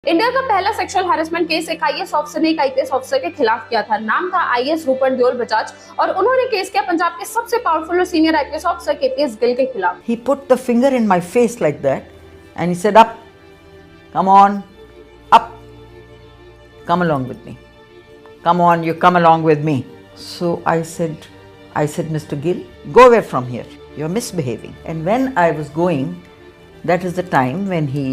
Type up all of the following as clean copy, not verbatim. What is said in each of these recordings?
India का पहला sexual harassment case एक आईएएस ऑफिसर ने एक आईपीएस ऑफिसर के खिलाफ किया था। नाम था आईएएस रूपन देओल बजाज और उन्होंने केस किया पंजाब के सबसे पावरफुल और senior IPS officer KPS Gill के खिलाफ। He put the finger in my face like that and he said, "Up, come on, up, come along with me. Come on, you come along with me." So I said, "Mr. Gill, go away from here. You're misbehaving." And when I was going, that is the time when he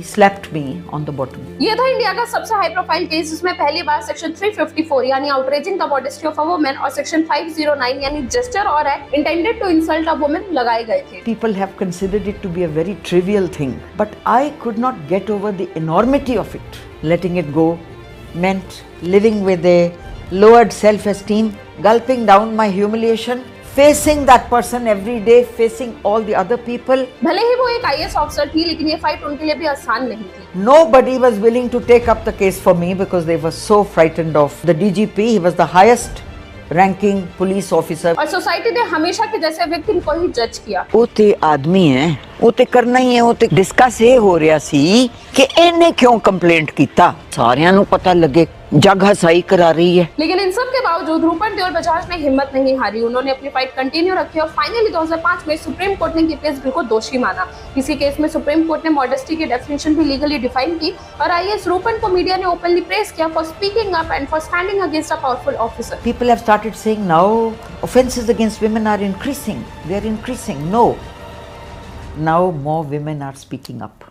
slapped me on the bottom. ये था India का सबसे high profile case जिसमें पहली बार section 354 यानी outraging the modesty of a woman और section 509 यानी gesture or act intended to insult a woman लगाए गए थे। People have considered it to be a very trivial thing, but I could not get over the enormity of it. Letting it go meant living with a lowered self-esteem, gulping down my humiliation, facing that person every day, facing all the other people. भले ही वो एक IAS officer थी लेकिन ये fight उनके लिए भी आसान नहीं थी। Nobody was willing to take up the case for me because they were so frightened of the DGP. He was the highest ranking police officer. और सोसाइटी ने हमेशा के जैसे विक्टिम को ही जज किया। ਉਹ ਤੇ ਆਦਮੀ ਹੈ ਉਹ ਤੇ ਕਰਨਾ ਹੀ ਹੈ ਉਹ ਤੇ ਡਿਸਕਸ ਇਹ ਹੋ ਰਿਹਾ ਸੀ ਕਿ ਇਹਨੇ ਕਿਉਂ ਕੰਪਲੇਂਟ ਕੀਤਾ ਸਾਰਿਆਂ ਨੂੰ ਪਤਾ ਲੱਗੇ जग हसाई करा रही है। लेकिन इन सब के बावजूद रूपन देओल बजाज ने हिम्मत नहीं हारी। उन्होंने अपनी फाइट कंटिन्यू रखी और फाइनली 2005 में सुप्रीम कोर्ट ने केपीएस गिल को दोषी माना। इसी केस में सुप्रीम कोर्ट ने मॉडेस्टी की डेफिनेशन भी लीगली डिफाइन की और आईएएस रूपन को मीडिया ने ओपनली प्रेज किया for speaking up and for standing against a powerful officer. People have started saying now offences against women are increasing. They are increasing. No. Now more women are speaking up.